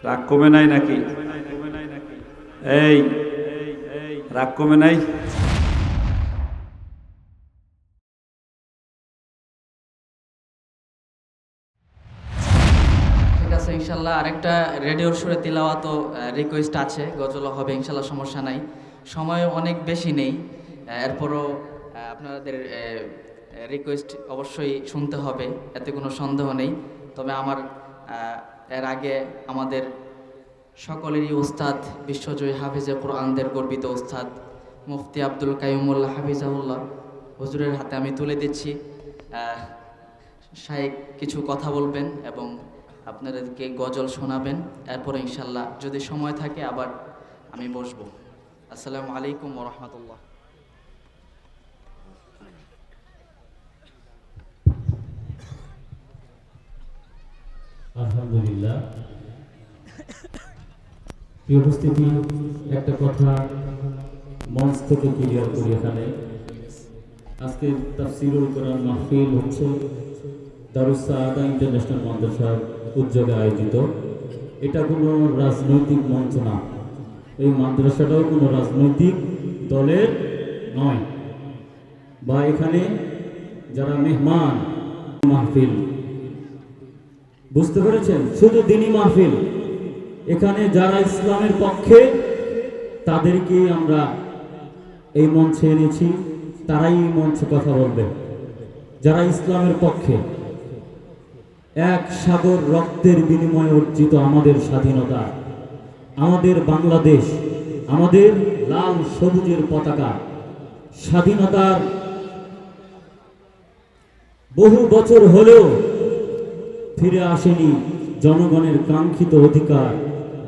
রাগ কমে নাই নাকি? এই রাগ কমে নাই? ঠিক আছে ইনশাল্লাহ। আরেকটা রেডিওর সুরে তিলাওয়াত রিকোয়েস্ট আছে, গজলও হবে ইনশাল্লাহ, সমস্যা নাই। সময় অনেক বেশি নেই, এরপরও আপনাদের রিকোয়েস্ট অবশ্যই শুনতে হবে, এতে কোনো সন্দেহ নেই। তবে আমার এর আগে আমাদের সকলেরই ওস্তাদ, বিশ্বজয়ী হাফিজে কোরআনদের গর্বিত ওস্তাদ মুফতি আব্দুল কাইয়ুমুল্লাহ হাফিজাহুল্লাহ হুজুরের হাতে আমি তুলে দিচ্ছি। শায়েখ কিছু কথা বলবেন এবং আপনাদেরকে গজল শোনাবেন। এরপরে ইনশাল্লাহ যদি সময় থাকে আবার আমি বসবো। আসসালামু আলাইকুম ওয়া রাহমাতুল্লাহ। আলহামদুলিল্লাহ। প্রিয় উপস্থিতি, একটা কথা মঞ্চ থেকে ক্লিয়ার করি। এখানে আজকে তাফসীরুল কোরআন মাহফিল হচ্ছে দারুস সাআদা ইন্টারন্যাশনাল মাদ্রাসার উদ্যোগে আয়োজিত। এটা কোনো রাজনৈতিক মঞ্চ না, এই মাদ্রাসাটাও কোনো রাজনৈতিক দলের নয়, বা এখানে যারা মেহমান মাহফিল, বুঝতে পেরেছেন, শুধু দ্বীনি মাহফিল। এখানে যারা ইসলামের পক্ষে তাদেরকে আমরা এই মঞ্চে এনেছি, তারাই এই মঞ্চে কথা বলবে। যারা ইসলামের পক্ষে, এক সাগর রক্তের বিনিময়ে অর্জিত আমাদের স্বাধীনতা, আমাদের বাংলাদেশ, আমাদের লাল সবুজের পতাকা, স্বাধীনতার বহু বছর হলেও ফিরে আসেনি জনগণের কাঙ্ক্ষিত অধিকার,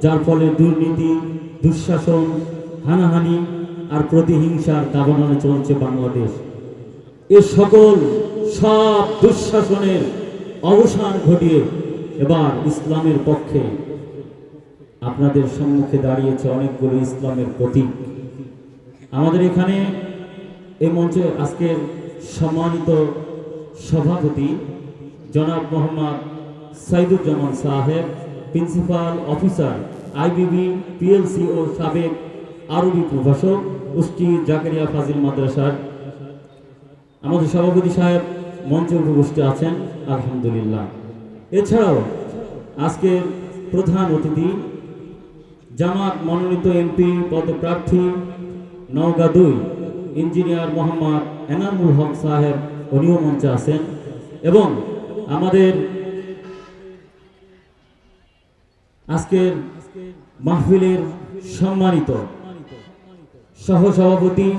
যার ফলে দুর্নীতি, দুঃশাসন, হানাহানি আর প্রতিহিংসার দাবানলে চলছে বাংলাদেশ। এ সকল সব দুঃশাসনের অবসান ঘটিয়ে এবার ইসলামের পক্ষে আপনাদের সম্মুখে দাঁড়িয়েছে অনেকগুলো ইসলামের প্রতীক। আমাদের এখানে এই মঞ্চে আজকের সম্মানিত সভাপতি জনাব মোহাম্মদ সাইদুজ্জামান সাহেব, প্রিন্সিপাল অফিসার আইবিবি পিএলসি ও সাবেক আরবি প্রভাষক কুষ্টি জাকারিয়া ফাজিল মাদ্রাসার আমাদের সভাপতি সাহেব মঞ্চে উপস্থিত আছেন, আলহামদুলিল্লাহ। এছাড়াও আজকের প্রধান অতিথি জামাত মনোনীত এমপি পদপ্রার্থী নওগাঁ ২ ইঞ্জিনিয়ার মোহাম্মদ এনামুল হক সাহেব, উনিও মঞ্চে আছেন। এবং আমাদের আজকের মাহফিলের সম্মানিত সহসভাপতি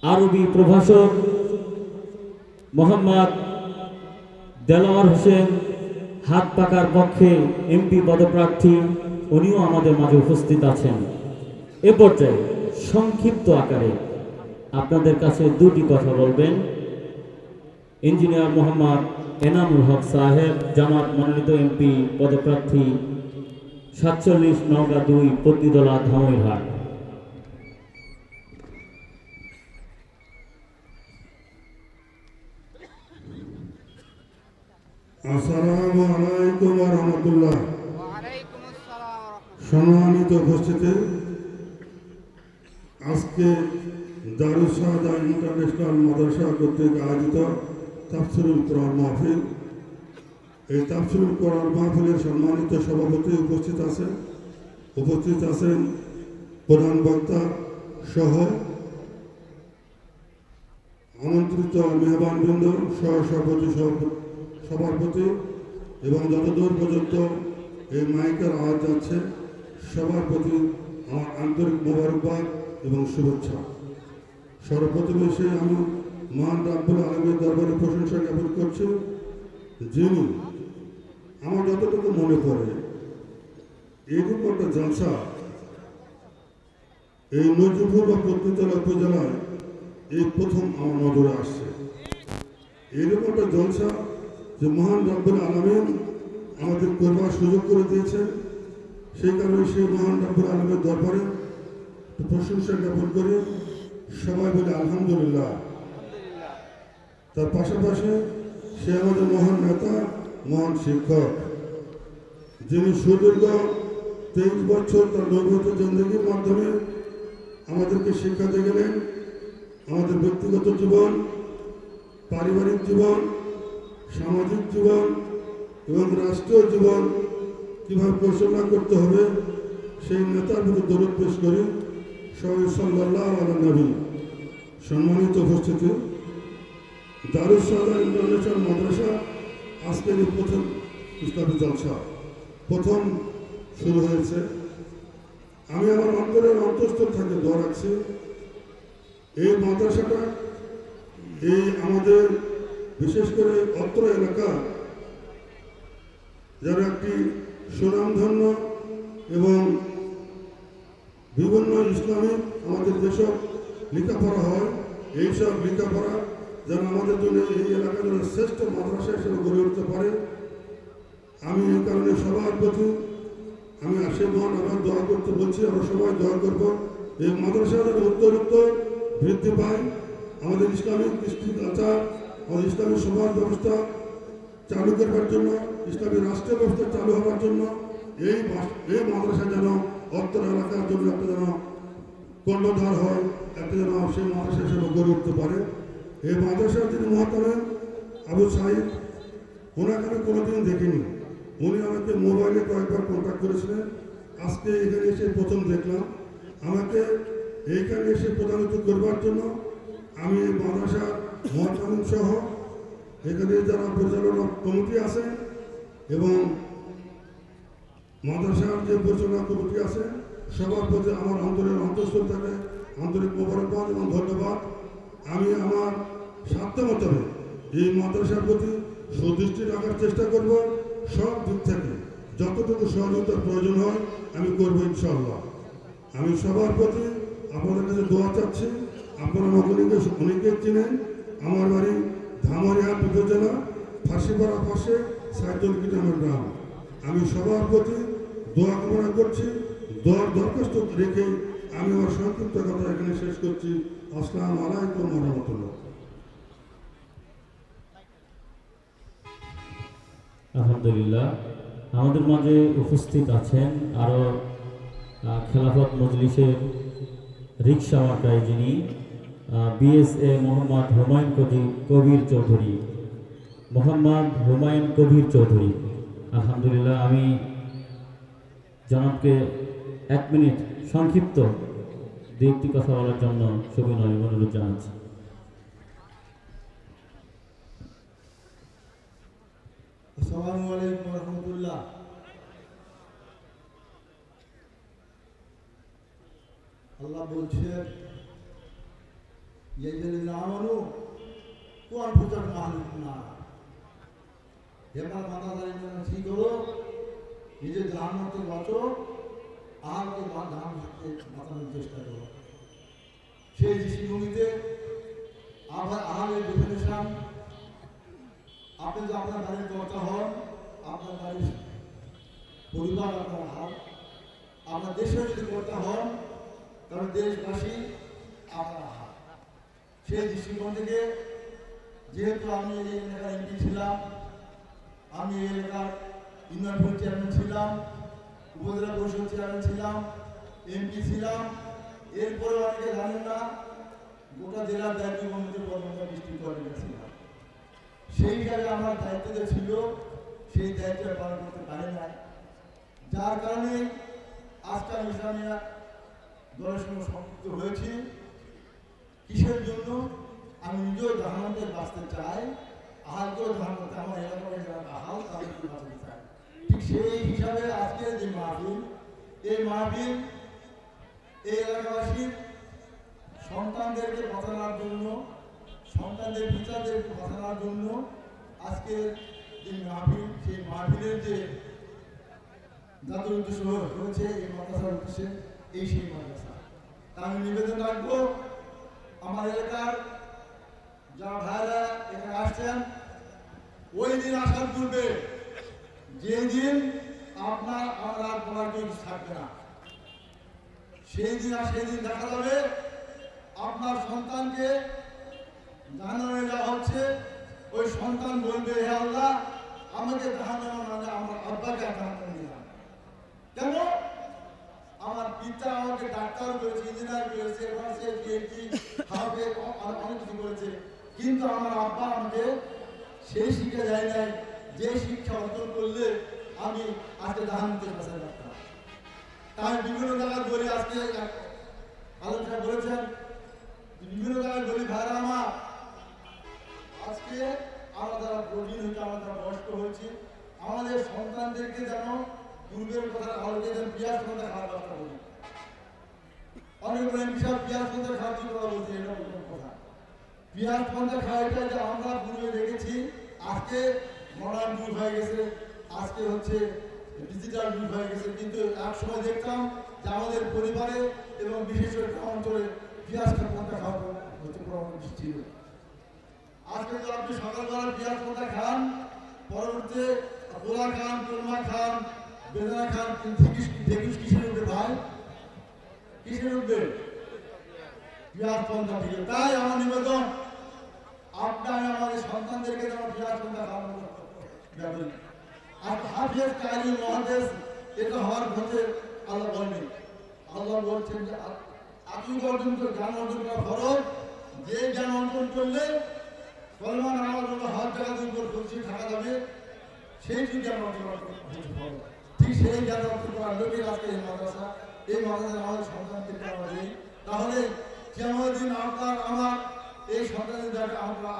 আরবি প্রভাষক মোহাম্মদ দেলোয়ার হোসেন, হাত পাকার পক্ষে এমপি পদপ্রার্থী, উনিও আমাদের মাঝে উপস্থিত আছেন। এ পর্যায়ে সংক্ষিপ্ত আকারে আপনাদের কাছে দুটি কথা বলবেন ইঞ্জিনিয়ার মোহাম্মদ এনামুল হক সাহেব, জামাত মনোনীত এমপি পদপ্রার্থী ৪৭ নওগাঁ ২ পত্নীতলা ধামইরহাট। আসসালামু আলাইকুম ওয়া রাহমাতুল্লাহ। সম্মানিত উপস্থিতি, আজকে দারুস সাআদা ইন্টারন্যাশনাল মাদ্রাসা কর্তৃক আয়োজিত তাফসীরুল কোরআন মাহফিল, এই তাফসীরুল কোরআন মাহফিলের সম্মানিত সভাপতি উপস্থিত আছেন প্রধান বক্তা সহ আমন্ত্রিত মেহমানবৃন্দ, সহসভাপতি, সভাপতি এবং যতদূর পর্যন্ত এই মাইকের আওয়াজ যাচ্ছে সবার প্রতি আমার আন্তরিক মোবারকবাদ এবং শুভেচ্ছা। সর্বপ্রথম এসে আমি মহান রাব্বুল আলামিনের দরবারে প্রশংসা জ্ঞাপন করছি, যিনি আমার যতটুকু মনে পড়ে এরকম একটা জলসা এই নজিপুর বা পত্নীতলা উপজেলায় এই প্রথম আমার নজরে আসছে। এরকম একটা জলসা যে মহান রাব্বুল আলামিন আমাদের করবার সুযোগ করে দিয়েছেন, সেই কারণে সেই মহান রাব্বুল আলামিনের দরবারে প্রশংসা জ্ঞাপন করে সবাই বলে আলহামদুলিল্লাহ। তার পাশাপাশি সে আমাদের মহান নেতা, মহান শিক্ষক, যিনি সুদীর্ঘ 23 বছর তার নৈবত জিন্দগির মাধ্যমে আমাদেরকে শিক্ষাতে গেলেন আমাদের ব্যক্তিগত জীবন, পারিবারিক জীবন, সামাজিক জীবন এবং রাষ্ট্রীয় জীবন কীভাবে পরিচালনা করতে হবে সেই নেতার প্রতি দরুদ পেশ করি। সবাই সাল্লাল্লাহু আলা নবী। সম্মানিত উপস্থিতি, দারুস সালাম ইন্টারন্যাশনাল মাদ্রাসা আজকের এই প্রথম ইসলামী জলসা প্রথম শুরু হয়েছে। আমি আমার অন্তরের অন্তঃস্থল থেকে দোয়া রাখছি এই মাদ্রাসাটা এই আমাদের বিশেষ করে অত্র এলাকা যারা একটি সুনামধন্য এবং বিভিন্ন ইসলামিক আমাদের যেসব লেখাপড়া হয় এইসব লেখাপড়া যেন আমাদের জন্য এই এলাকার জন্য শ্রেষ্ঠ মাদ্রাসা হিসেবে গড়ে উঠতে পারে। আমি এই কারণে সবার প্রতি আমি আশীর্বাদ আবার দোয়া করতে বলছি, আমরা সবাই দোয়া করব এই মাদ্রাসা যেন উত্তরোত্তর বৃদ্ধি পায়, আমাদের ইসলামিক কৃষ্টি কালচার, আমাদের ইসলামী সমাজ ব্যবস্থা চালু করবার জন্য, ইসলামী রাষ্ট্রীয় ব্যবস্থা চালু হওয়ার জন্য এই মাদ্রাসা যেন অত্তর এলাকার জন্য একটা যেন কর্ণধার হয়, একটা যেন সেই মাদ্রাসা হিসেবে গড়ে উঠতে পারে। এই মাদ্রাসার যিনি মহাতামেন আবু সাইদ, ওনাকে আমি কোনোদিন দেখিনি। উনি আমাকে মোবাইলে কয়েকবার কন্ট্যাক্ট করেছিলেন। আজকে এখানে এসে প্রথম দেখলাম। আমাকে এইখানে এসে প্রধানিত করবার জন্য আমি এই মাদ্রাসার মহাতামিন সহ এখানে যারা পরিচালনা কমিটি আছেন এবং মাদ্রাসার যে পরিচালনা কমিটি আছে সবার প্রতি আমার অন্তরের অন্তঃস্থল থেকে আন্তরিক মোবারকবাদ এবং ধন্যবাদ। আমি আমার সাধ্য মোতাবেক এই মাদ্রাসার প্রতি সুদৃষ্টি রাখার চেষ্টা করব। সব দিক থেকে যতটুকু সহযোগিতার প্রয়োজন হয় আমি করবো ইনশাআল্লাহ। আমি সবার প্রতি আপনাদের কাছে দোয়া চাচ্ছি। আপনারা আমাকে অনেকেই চিনেন। আমার বাড়ি ধামারিহাট উপজেলা, ফাঁসিপাড়া পাশে সাইদুলকি নামের গ্রাম। আমি সবার প্রতি দোয়া কামনা করছি। দোয়ার দরখাস্ত রেখে আমি আমার সংক্ষিপ্ত কথা এখানে শেষ করছি। আসসালামু আলাইকুম ওয়া রাহমাতুল্লাহ। আলহামদুলিল্লাহ, আমাদের মাঝে উপস্থিত আছেন আরও খেলাফত মজলিসের রিকশা মার্কায় যিনি বিএসএ মোহাম্মদ হুমায়ুন কবির চৌধুরী, মোহাম্মদ হুমায়ুন কবির চৌধুরী। আলহামদুলিল্লাহ, আমি জনাবকে 1 মিনিট সংক্ষিপ্ত দু একটি কথা বলার জন্য সবিনয় অনুরোধ জানাচ্ছি। আসসালামু আলাইকুম ওয়া রাহমাতুল্লাহ। আল্লাহ বলছেন ইয়াইয়াল্লাযিনা আমানু কু আনফুসাকুম আহলিকুম নার। হে আমার বান্দারা, ঠিক হলো নিজের জাহান্নাম থেকে বাঁচো আর কে জাহান্নাম থেকে বাঁচানোর চেষ্টা করো। সেই দৃষ্টিভঙ্গিতে আবার আহারের ডেফিনেশন, আপনি যে আপনার বাড়ির কর্তা হন, আপনার বাড়ির পরিবার আপনার হাত, আপনার দেশের যদি কর্তা হন তাহলে দেশবাসী আপনার হাত। সেই দৃষ্টিকোণ থেকে যেহেতু আমি এই এলাকার এমপি ছিলাম, আমি এই এলাকার ইউনিয়ন পরিষদ চেয়ারম্যান ছিলাম, উপজেলা পরিষদ চেয়ারম্যান ছিলাম, এমপি ছিলাম, এরপরে অনেকে জানেন না গোটা জেলার দায়িত্ব কমিটির প্রধান ডিস্ট্রিক্ট কোঅর্ডিনেটর ছিলাম। সেই হিসাবে আমার দায়িত্ব যে ছিল সেই দায়িত্ব পালন করতে পারি না, যার কারণে আজকে আমি ইসলামিয়া দলের সঙ্গে সম্পৃক্ত হয়েছি। কিসের জন্য? আমি নিজেও জাহান্নামে বাঁচতে চাই, আহালকেও জাহান্নামে, আমার এলাকায় যারা আহাল তাদেরকে বাঁচতে চাই। ঠিক সেই হিসাবে আজকের যে মাহফিল, এই মাহফিল এই এলাকাবাসীর সন্তানদেরকে বাঁচানোর জন্য, সন্তানদের বিচারদেরকে বাঁচানোর জন্য আজকের যে মাহফিল, সেই মাহফিলের যে জাতীয় উদ্দেশ্য হয়েছে এই মাদ্রাসার উদ্দেশ্যে, এই সেই মাদ্রাসা। তা আমি নিবেদন রাখবো আমার এলাকার যারা ভাইরা এখানে আসছেন, ওই দিন আসার পূর্বে যেদিন আপনার আমার আর বলার কিছু থাকবে না, সেই দিন আর সেই দিন দেখা যাবে আপনার সন্তানকে জাহান্নামে যাওয়া হচ্ছে। ওই সন্তান বলবে, হে আল্লাহ, আমাকে জাহান্নামে, আমার আব্বাকে জাহান্নামে দিলাম। আজকে ডাক্তার করেছে, ইঞ্জিনিয়ার করেছে, এবং সে পিএইচডি হাফে অনেক কিছু করেছে, কিন্তু আমার আব্বা আমাকে সেই শিক্ষা দেয় নাই যে শিক্ষা অর্জন করলে আমি আজকে জাহান্নাতের কাছে রাখতাম। তাই বিভিন্ন জায়গায় বলি, আজকে আলোচনা বলেছেন, বিভিন্ন জায়গায় বলি ভাইরা আমার, আজকে আমরা যারা প্রবীণ হয়েছি, আমরা যারা বয়স্ক হয়েছি, আমাদের সন্তানদেরকে যেন পূর্বের কথা আলোকে যেন পিয়াজ কথা খাওয়ার ব্যবস্থা করি। অনেক বলেন বিশাল পিয়াজ কথা খাওয়ার কি কথা বলছি, এটা প্রথম কথা। পিয়াজ পঞ্চা খাওয়াটা যে আমরা পূর্বে দেখেছি, আজকে মডার্ন যুগ হয়ে গেছে, আজকে হচ্ছে ডিজিটাল যুগ হয়ে গেছে, কিন্তু এক সময় দেখতাম যে আমাদের পরিবারে এবং বিশেষ করে অঞ্চলে পিয়াজ পঞ্চা খাওয়া হচ্ছে প্রবণ ছিল। আজকে তো আপনি সকালবেলা পিয়াজ পঞ্চা খান, পরবর্তীতে পোলা খান, কোরমা খান, বেদনা খান, ঢেকুশ কিসের উঠবে ভাই? কিসের উঠবে? পিয়াজ পঞ্চা থেকে। তাই আমার নিবেদন, আপনার আমাদের সন্তানদেরকে যেন পিয়াজ পঞ্চা খাওয়ানো যাবে। আর হাফিজ কারি মহাদেশ এটা হওয়ার পথে আল্লাহ বলেন, আল্লাহ বলছেন যে আপনি পর্যন্ত জ্ঞান অর্জন করা ফরজ, যে জ্ঞান অর্জন করলে সলমান আমার জন্য হাত জায়গার উপর খুশি থাকা যাবে, সেই জ্ঞান অর্জন ফরজ। ঠিক সেই জ্ঞান অর্জন করার লোকের আজকে এই মাদ্রাসা, এই মাদ্রাসার আমাদের সন্তানদেরকে আমরা দিই, তাহলে কিয়ামতের দিন আপনার আমার এই সন্তানদেরকে আমরা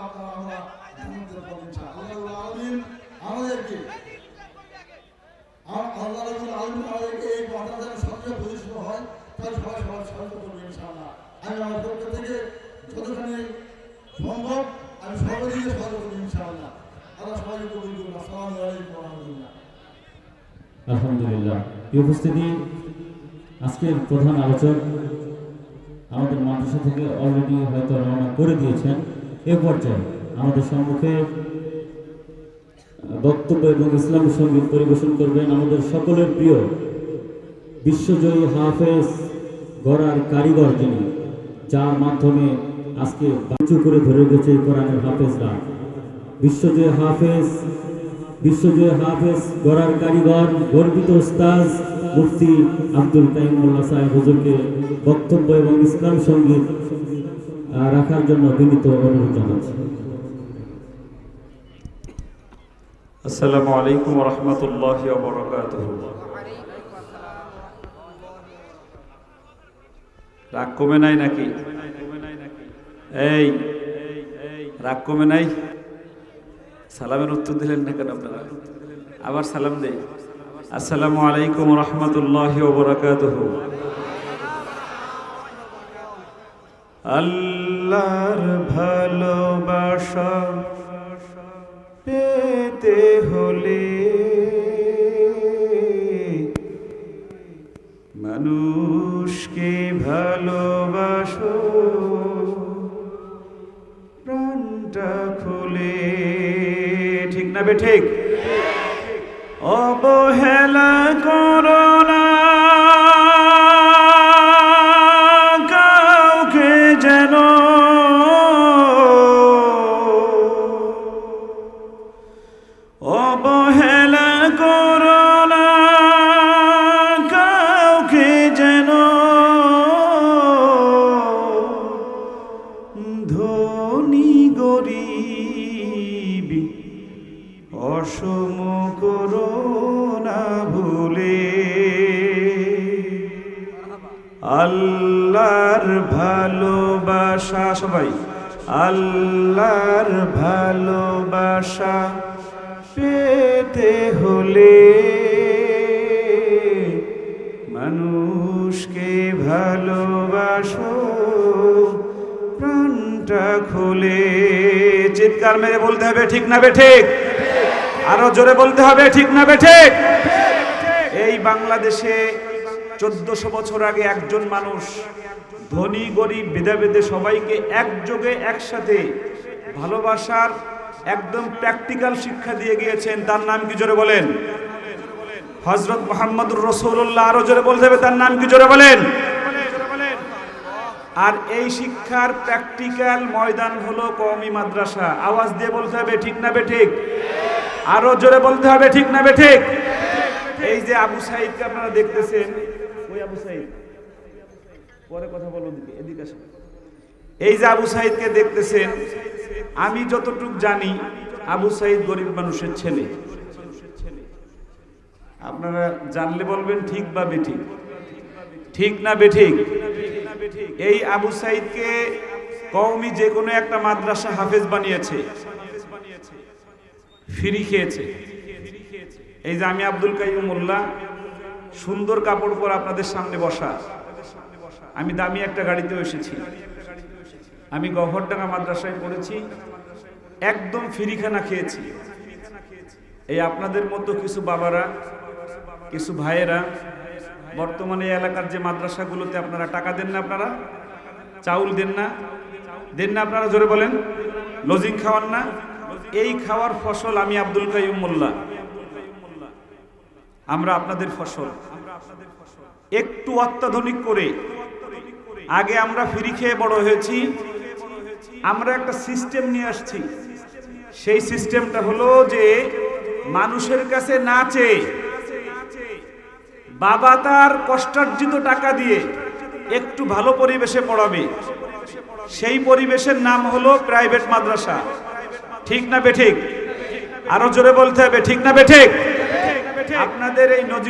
জান্নাতের প্রতিষ্ঠা। আল্লাহ আমিন আমাদেরকে আল্লাহ রাব্বুল আলামিন আমাদেরকে এই মাদ্রাসার সবচেয়ে প্রতিষ্ঠিত হয়, তাই সবাই সহযোগিতা করবে ইনশাআল্লাহ। আমি আমার পক্ষ থেকে যতখানি সম্ভব আমি সবাইকে সহযোগিতা করব ইনশাআল্লাহ। আল্লাহ সবাইকে কবুল করুন। আসসালামু আলাইকুম ওয়া রাহমাতুল্লাহ। আলহামদুলিল্লাহ। এই উপস্থিতি আজকের প্রধান আলোচক আমাদের মাদ্রাসা থেকে অলরেডি হয়তো রওনা করে দিয়েছেন। এ পর্যায়ে আমাদের সম্মুখে বক্তব্য এবং ইসলামী সঙ্গীত পরিবেশন করবেন আমাদের সকলের প্রিয় বিশ্বজয়ী হাফেজ গড়ার কারিগর, যিনি যার মাধ্যমে আজকে বাঁচু করে ধরে গেছে কোরআনের হাফেজরা। বিশ্বজয়ী হাফেজ গড়ার কারিগর, গর্বিত উস্তাজ মুফতি আব্দুল কাইয়ুম মোল্লা সাহেব হুজুরকে বক্তব্য এবং ইসলাম সঙ্গীত রাখার জন্য বিনীত অনুরোধ জানাচ্ছি। আসসালামু আলাইকুম ওয়া রাহমাতুল্লাহি ওয়া বারাকাতুহু। রাগ কমে নাই নাকি? এই রাগ কমে নাই? সালামের উত্তর দিলেন না কেন আপনারা? আবার সালাম দেই। আসসালামু আলাইকুম ওয়া রাহমাতুল্লাহি ওয়া বারাকাতুহু। আল্লাহর ভালোবাসা পেতে হলে মানুষকে ভালোবাসো প্রাণটা খুলে। ঠিক না বে ঠিক? অবহেলা করো না কাউকে, যেন অবহেলা করো না কাউকে, যেন ধনী গরিব অসম করো না ভুলে। আল্লাহর ভালোবাসা, সবাই আল্লাহর ভালোবাসা পেতে হলে মানুষকে ভালোবাসো প্রাণটা খুলে। চিৎকার মেরে বলতে হবে ঠিক না বে ঠিক? আরো জোরে বলতে হবে ঠিক না বে ঠিক? এই বাংলাদেশে 1400 বছর আগে একজন মানুষ ধনী গরিব ভেদাভেদে সবাইকে একযোগে একসাথে ভালোবাসার একদম প্র্যাকটিক্যাল শিক্ষা দিয়ে গিয়েছেন। তার নাম কি জোরে বলেন? হযরত মুহাম্মদুর রাসূলুল্লাহ। আরো জোরে বলতে হবে তার নাম কি জোরে বলেন? আর এই শিক্ষার প্র্যাকটিক্যাল ময়দান হলো কওমি মাদ্রাসা। আওয়াজ দিয়ে বলতে হবে ঠিক না বে ঠিক? আরো জোরে বলতে হবে ঠিক না বে ঠিক? এই যে আবু সাইদকে আপনারা দেখতেছেন, ওই আবু সাইদ পরে কথা বলো, এদিকে আসেন। এই যে আবু সাইদকে দেখতেছেন, আমি যতটুকু জানি আবু সাইদ গরিব মানুষের ছেলে। আপনারা জানলে বলবেন ঠিক বা বেঠিক, ঠিক না বেঠিক? এই আবু সাইদকে কওমি যে কোনো একটা মাদ্রাসা হাফেজ বানিয়েছে, ফ্রি খেয়েছে। এই যে আমি আব্দুল কাইয়ুম মোল্লা, সুন্দর কাপড় পরে আপনাদের সামনে বসা, আমি দামি একটা গাড়িতেও এসেছি, আমি গহরডাঙ্গা মাদ্রাসায় পড়েছি, একদম ফ্রি খানা খেয়েছি। এই আপনাদের মতো কিছু বাবারা, কিছু ভাইয়েরা বর্তমানে এলাকার যে মাদ্রাসাগুলোতে আপনারা টাকা দেন না, আপনারা চাউল দেন না, আপনারা জোরে বলেন, লজিং খাওয়ান না, এই খাওয়ার ফসল আমি আব্দুল কাইয়ুম মোল্লা, আমরা আপনাদের ফসল একটু অত্যাধুনিক করে। আগে আমরা ফ্রি খেয়ে বড় হয়েছি, আমরা একটা সিস্টেম নিয়ে আসছি। সেই সিস্টেমটা হলো যে মানুষের কাছে না চেয়ে বাবা তার কষ্টার্জিত টাকা দিয়ে একটু ভালো পরিবেশে পড়াবে। সেই পরিবেশের নাম হলো প্রাইভেট মাদ্রাসা। ঠিক না বেঠিক? আরো জোরে বলতে হবে, ঠিক না বেঠিক? আপনাদের এই